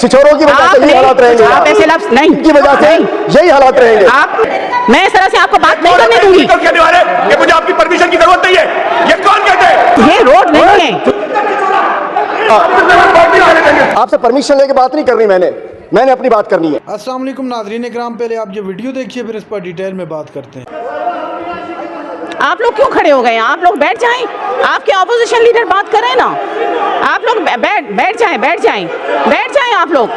छिछोरों की वजह से यही हालात रहेंगे। आप ऐसे लफ्ज नहीं की वजह से यही हालात रहेंगे। आप, मैं इस तरह से आपको बात नहीं करने दूंगी। कहने वाले कि मुझे आपकी परमिशन की जरूरत नहीं है, ये कौन कहते हैं? ये रोड नहीं है। आपसे परमिशन लेके बात नहीं करनी, मैंने अपनी बात करनी है। अस्सलाम वालेकुम नाज़रीन इकराम, पहले आप ये वीडियो देखिए फिर इस पर डिटेल में बात करते हैं। आप लोग क्यों खड़े हो गए? आप लोग बैठ जाएं। आपके ऑपोजिशन लीडर बात कर रहे हैं ना, आप लोग बैठ जाएं आप लोग।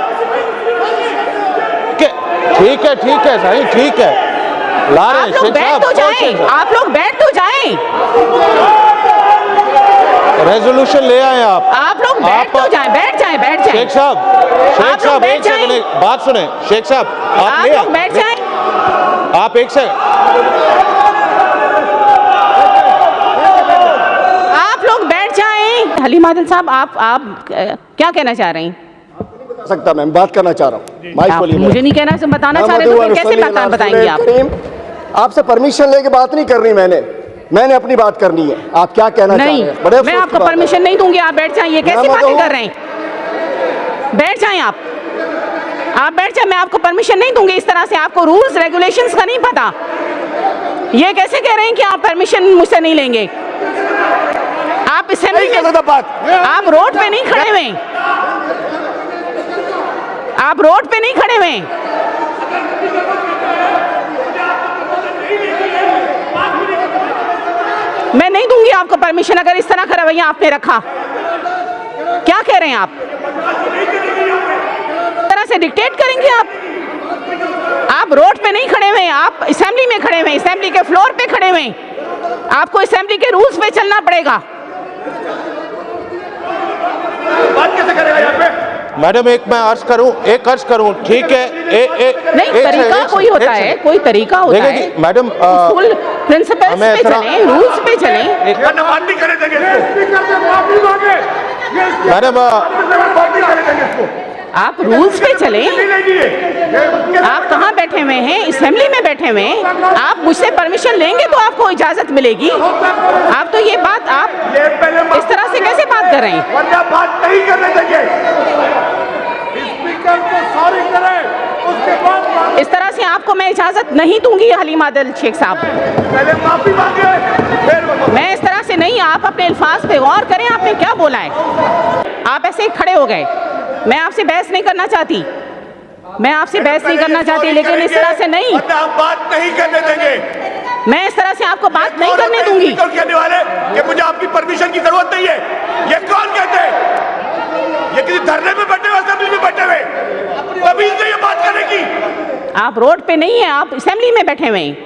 ठीक है सही, ठीक है, ला रहे हैं। आप लोग बैठ तो जाएं, आप लोग बैठ तो जाएं। रेजोल्यूशन ले आए आप लोग बैठ तो जाएं, बैठ जाएं। शेख साहब एक सेकंड बात सुने। शेख साहब आप लोग बैठ जाएं। आप एक सेकंड, आप लोग बैठ जाएं। हलीमा आदिल साहब, आप क्या कहना चाह रहे हैं? सकता मैं बात करना चाह रहा हूँ। माइक खोलिए। मुझे नहीं कहना, बताना चाह रहे हो तो कैसे बताएंगे आप? आपसे परमिशन लेके बात नहीं करनी, मैंने अपनी बात करनी है। आप क्या कहना चाह रहे हैं? नहीं, मैं आपको परमिशन नहीं दूंगी। आप बैठ जाएं। ये कैसी बातें कर रहे हैं? बैठ जाएं आप बैठ जाएं। मैं आपको परमिशन नहीं दूंगी इस तरह से। आपको रूल्स रेगुलेशंस का नहीं पता। ये कैसे कह रहे हैं कि आप परमिशन मुझसे नहीं लेंगे? आप असेंबली में, आप रोड पे नहीं खड़े हुए, आप रोड पे नहीं खड़े हुए। मैं नहीं दूंगी आपको परमिशन अगर इस तरह का रवैया आपने रखा। क्या कह रहे हैं आप? इस तरह से डिक्टेट करेंगे आप रोड पे नहीं खड़े हुए, आप असेंबली में खड़े हुए, असेंबली के फ्लोर पे खड़े हुए। आपको असेंबली के रूल्स पे चलना पड़ेगा। बात कैसे करेगा यहाँ पे? मैडम एक अर्ज करूं, ठीक है? नहीं, तरीका कोई होता है, कोई तरीका होता है। मैडम प्रिंसिपल्स पे चलें, रूल्स पे चलें। बात नहीं करने देंगे मैडम आप रूल्स पे चलें। आप कहाँ बैठे हुए हैं? असेंबली में बैठे हुए हैं। आप मुझसे परमिशन लेंगे तो आपको इजाजत मिलेगी। आप तो ये बात आप इस तरह से कैसे बात कर रहे हैं? वरना बात नहीं करने देंगे। स्पीकर को सॉरी करें, उसके बाद इस तरह से आपको मैं इजाजत नहीं दूंगी। हलीमा आदिल शेख साहब, पहले माफी मांगे फिर। मैं इस तरह से नहीं। आप अपने अल्फाज पे गौर करें। आपने क्या बोला है? आप ऐसे ही खड़े हो गए। मैं आपसे बहस नहीं करना चाहती, लेकिन इस तरह से नहीं। हम बात नहीं करने देंगे। मैं इस तरह से आपको बात नहीं करने दूंगी। कहने वाले कि मुझे आपकी परमिशन की जरूरत नहीं है, ये कौन कहते हैं? ये किसी धरने में बैठे हुए, असेंबली में बैठे हुए, तमीज नहीं है बात करने की। आप रोड पे नहीं है, आप असेंबली में बैठे हुए हैं।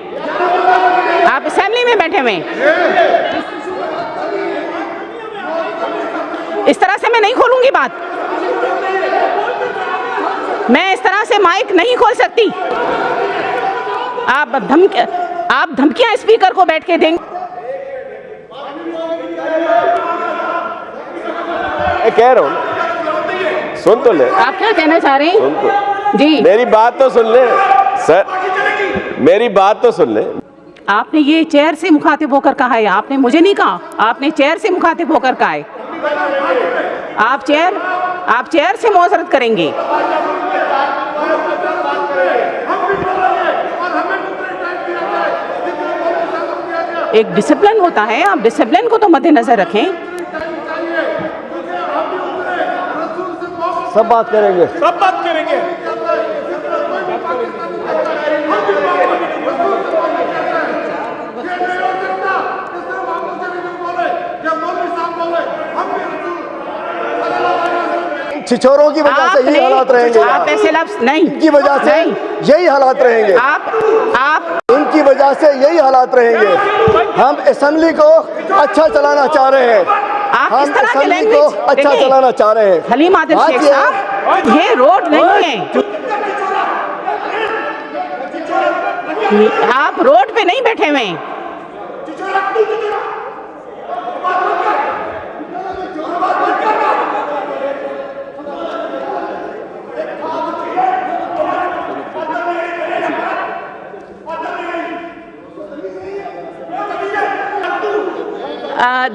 आप असेंबली में बैठे हुए हैं। इस तरह से मैं नहीं खोलूंगी बात। मैं इस तरह से माइक नहीं खोल सकती। आप धमकियां स्पीकर को बैठ के देंगे। मैं कह रहा हूँ, सुन तो ले। आप क्या कहना चाह रहे हैं? सुन तो, जी, मेरी बात तो सुन ले सर, मेरी बात तो सुन ले। आपने ये चेयर से मुखातिब होकर कहा है, आपने मुझे नहीं कहा। आपने चेयर से मुखातिब होकर कहा है। आप चेयर से मुआसरत करेंगे। एक डिसिप्लिन होता है, आप डिसिप्लिन को तो मद्देनजर रखें। सब बात करेंगे। छिछोरों की वजह से यही हालात रहेंगे। आप ऐसे लफ्ज नहीं, की वजह से यही हालात रहेंगे। आप उनकी वजह से यही हालात रहेंगे। हम असेंबली को अच्छा चलाना चाह रहे हैं। आप हम इस तरह के असेंबली को लैंग्वेज अच्छा चलाना चाह रहे हैं। हलीमा आदिल शेख साहब, ये रोड नहीं है। आप रोड पे नहीं बैठे हुए हैं।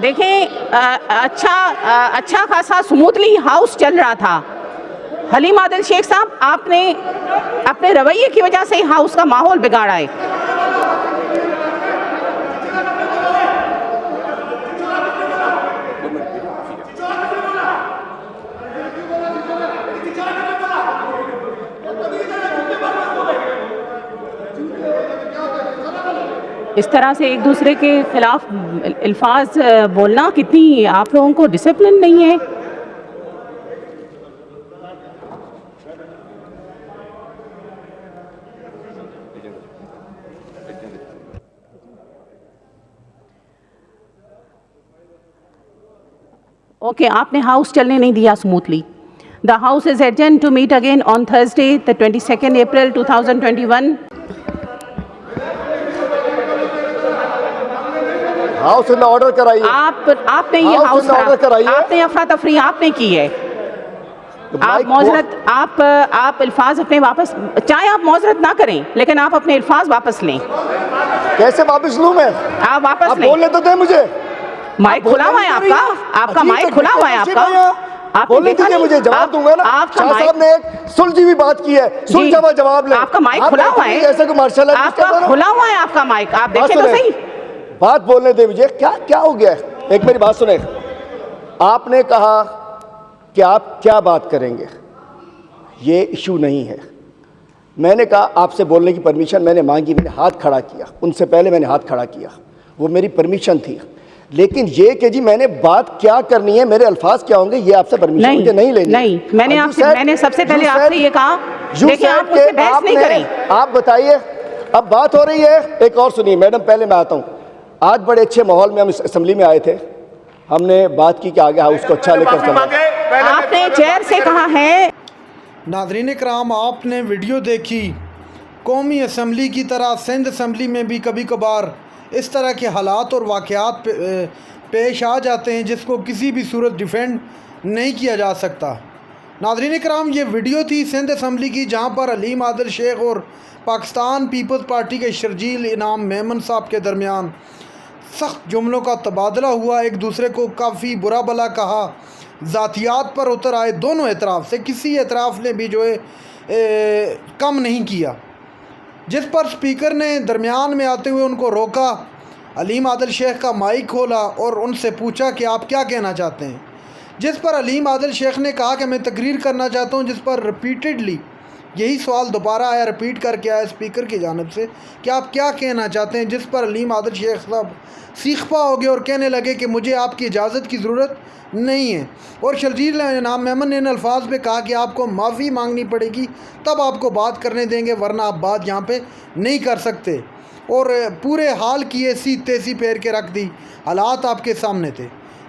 देखें, अच्छा खासा स्मूथली हाउस चल रहा था। हलीम आदिल शेख साहब, आपने अपने रवैये की वजह से हाउस का माहौल बिगाड़ा है। इस तरह से एक दूसरे के खिलाफ अल्फाज बोलना, कितनी आप लोगों को डिसिप्लिन नहीं है। ओके, आपने हाउस चलने नहीं दिया smoothly. The house is adjourned to meet again on Thursday the 22 April 2021। House में ऑर्डर कराइए। आपने ये हाउस आपने अफरा तफरी आपने की है। आप मौजरत आप अल्फाज अपने वापस, चाहे आप मौजरत ना करें लेकिन आप अपने अल्फाज वापस लें। कैसे वापस लूं मैं? आप वापस लें। बोलने तो दे मुझे। माइक खुला हुआ है आपका माइक खुला हुआ है आपका। आप बोलने दीजिए मुझे, जवाब दूंगा ना। शाह साहब ने एक सुलझी हुई बात की है, सुलझा हुआ जवाब ले। आपका माइक खुला हुआ है, ऐसे को मार्शल आपका खुला हुआ है आपका माइक, आप देखें तो सही। बात बोलने दे मुझे। क्या क्या हो गया? एक मेरी बात सुने। आपने कहा कि आप क्या बात करेंगे, ये इशू नहीं है। मैंने कहा आपसे बोलने की परमिशन मैंने मांगी, मैंने हाथ खड़ा किया, उनसे पहले मैंने हाथ खड़ा किया, वो मेरी परमिशन थी। लेकिन ये कि जी मैंने बात क्या करनी है, मेरे अल्फाज क्या होंगे, ये आपसे परमिशन मुझे नहीं लेनी। नहीं, मैंने सबसे पहले आपसे ये कहा, देखिए आप मुझसे बहस नहीं करें। आप बताइए, अब बात हो रही है। एक और सुनिए मैडम, पहले मैं आता हूँ। आज बड़े अच्छे माहौल में हम असेंबली में आए थे, हमने बात की कि आगे हाउस को अच्छा लेकर चलना। आपने चेयर से कहा है। नाज़रीन इकराम, आपने वीडियो देखी। कौमी असम्बली की तरह सिंध असम्बली में भी कभी कभार इस तरह के हालात और वाक़यात पेश आ जाते हैं जिसको किसी भी सूरत डिफेंड नहीं किया जा सकता। नाज़रीन इकराम, ये वीडियो थी सिंध असम्बली की, जहाँ पर हलीम आदिल शेख और पाकिस्तान पीपल्स पार्टी के शर्जील इनाम मेमन साहब के दरमियान सख्त जुमलों का तबादला हुआ। एक दूसरे को काफ़ी बुरा भला कहा, ज़ातियात पर उतर आए। दोनों एतराफ़ से किसी एतराफ़ ने भी जो है कम नहीं किया, जिस पर स्पीकर ने दरमियान में आते हुए उनको रोका। हलीम आदिल शेख का माइक खोला और उनसे पूछा कि आप क्या कहना चाहते हैं, जिस पर हलीम आदिल शेख ने कहा कि मैं तकरीर करना चाहता हूं, जिस पर रिपीटेडली यही सवाल दोबारा आया, रिपीट करके आया स्पीकर की जानिब से कि आप क्या कहना चाहते हैं, जिस पर हलीम आदिल शेख साहब सीखपा हो गए और कहने लगे कि मुझे आपकी इजाज़त की ज़रूरत नहीं है। और शर्जील इनाम मेमन ने इन अल्फाज पे कहा कि आपको माफ़ी मांगनी पड़ेगी तब आपको बात करने देंगे, वरना आप बात यहाँ पे नहीं कर सकते। और पूरे हाल की ऐसी तेज़ी फेर के रख दी, हालात आपके सामने थे।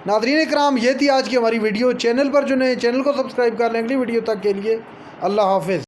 नाज़रीन इकराम, ये थी आज की हमारी वीडियो। चैनल पर जो नए, चैनल को सब्सक्राइब कर लें। अगली वीडियो तक के लिए अल्लाह हाफ़िज़।